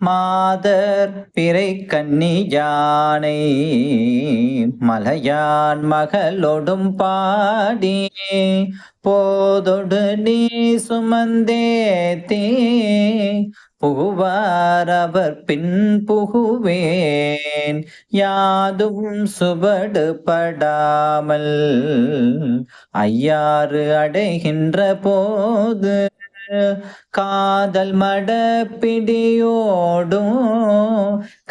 மாதர் பிறை கன்னி யானை மலையான் மகளொடும் பாடி போதொடு நீ சுமந்தேத்தே புகுவார் அவர் பின் புகுவேன் யாதும் சுவடு படாமல் ஐயாறு அடைகின்ற போது காதல் மடப்பிடியோடும்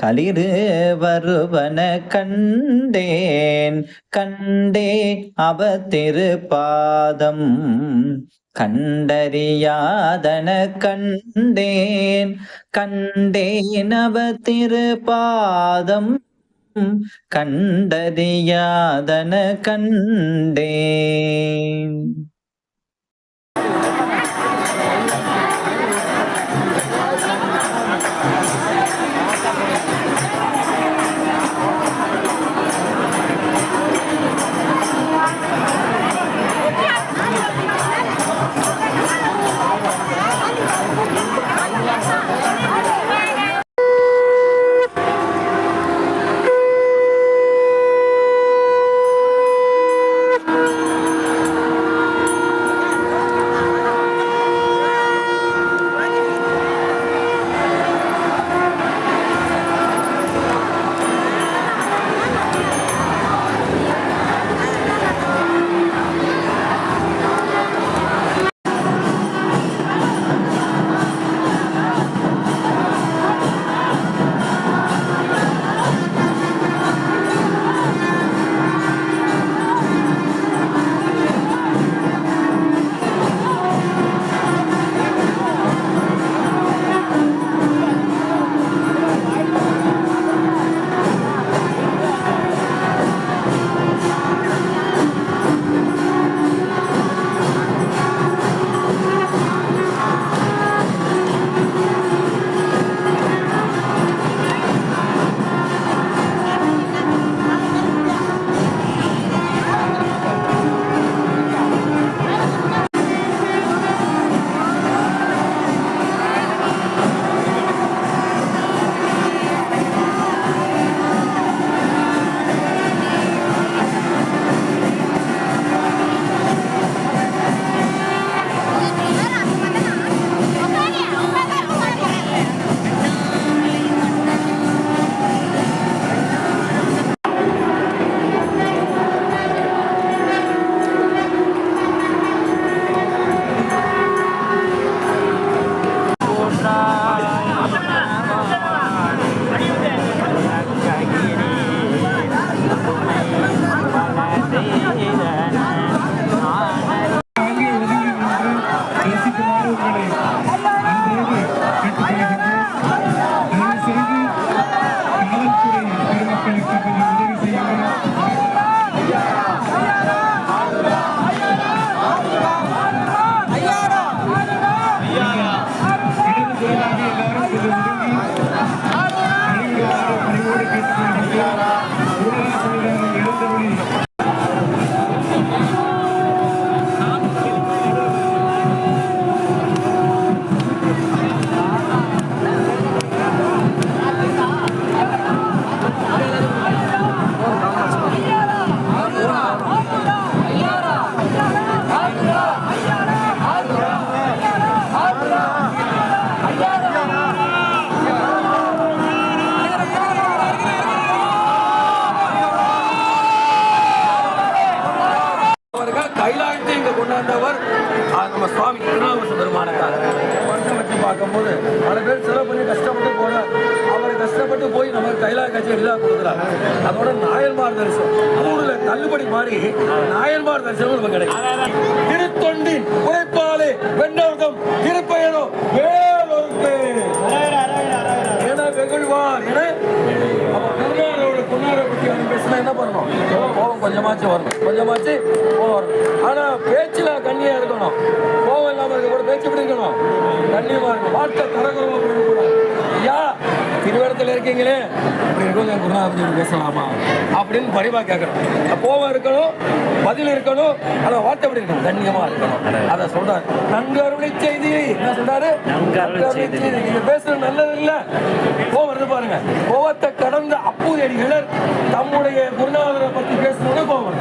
களிறு வருவன கண்டேன் அவ திருப்பாதம் கண்டறியாதன கண்டேன் அவ திருப்பாதம் கண்டறியாதன கண்டேன். நம்ம சுவாமி திருநாவுக்கரசு பெருமானுக்காக வருஷம் வச்சு பார்க்கும்போது பல பேர் செலவு பண்ணி கஷ்டப்பட்டு போனார். அவர் கஷ்டப்பட்டு போய் நம்ம கைலாய காட்சி எளிதாக கொடுக்குறாங்க. அதோட நாயன்மார் தரிசனம் ஊரில் தள்ளுபடி மாதிரி நாயன்மார் தரிசனம் நமக்கு கிடைக்கும். திருத்தொண்டின் உழைப்பாலே வென்றவர்தம் திருப்பெயரோ வேறொருக்கு என வெகுழ்வார் என குன்னாரை பற்றி அவங்க பேசினா என்ன பண்ணணும்? கோபம் கொஞ்சமாச்சும் வரணும், கொஞ்சமாச்சு கோபம் வரணும். ஆனால் பேச்சில் கண்ணியாக இருக்கணும். கோபம் இல்லாமல் இருக்க கூட பேச்சு எப்படி இருக்கணும்? கண்ணியமாக இருக்கணும். வார்த்தை கரகரமாக இருக்கக்கூடாது. ஐயா திருவிழா கோவத்தில் இருக்கீங்களே இப்படி இருக்கும் என் குருநாதர் பற்றி பேசலாமா அப்படின்னு பரிவா கேட்கணும். கோவம் இருக்கணும், பதில் இருக்கணும், ஆனால் வார்த்தை எப்படி இருக்கணும், கண்ணியமா இருக்கணும். அதை சொல்றாரு. நன்கு அருளை செய்தி என்ன சொல்றாரு? நீங்க பேசுறது நல்லது இல்ல. கோவம் வருது பாருங்க. கோவத்தை கடந்த அப்பூதியடிகளர் தம்முடைய குருநாதரை பத்தி பேசுறவங்க கோவம்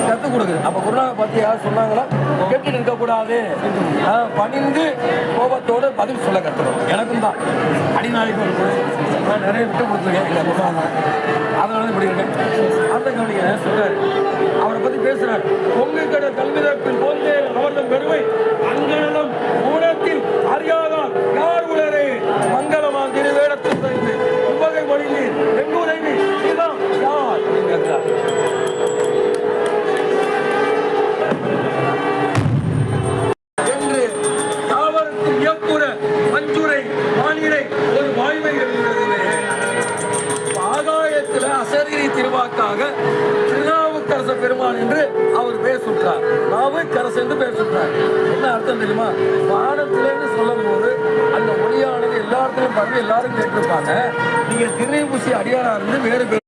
கத்து கொடுக்குது. அப்ப குருநாதரை பத்தி யாரும் சொன்னாங்களா? கேட்டுட்டு இருக்கக்கூடாது, பணிந்து கோபத்தோடு பதில் சொல்ல கத்துக்கணும். எனக்கும் தான் அடிநாளைக்கு நான் நிறைய விட்டு கொடுத்துருக்கேன் இல்லை குருநாதர், அதனால இப்படி இருக்கேன். அந்த கவனிங்க சொல்றாரு, அவரை பத்தி பேசுறாரு. பொங்கு கடை கல்விதற்பில் போந்தே அவர்தம் பெருமை அங்கனம் ஊனத்தில் அறியாதார் யார் உலரே மங்களமா திருவேடத்தில் வைத்து உவகை மொழிநீர் எங்குரைவி இதான் யார் அப்படின்னு கேட்கிறார். என்று தாவரத்தின் இயக்குற மஞ்சுரை வானிலை ஒரு வாய்மை எழுதுகிறது. ஆகாயத்தில் அசரீரி திருவாக்காக திருநாவுக்கரச பெருமான் என்று அவர் பேர் சுற்றார். நாவுக்கரசு என்று பேர் சுற்றார். என்ன அர்த்தம் தெரியுமா? வானத்திலேன்னு சொல்லும் போது அந்த ஒளியானது எல்லா இடத்துலையும் பரவி எல்லாரும் கேட்டிருப்பாங்க. நீங்க திருநெல்வேலி அடியாரா இருந்து வேறு பேர்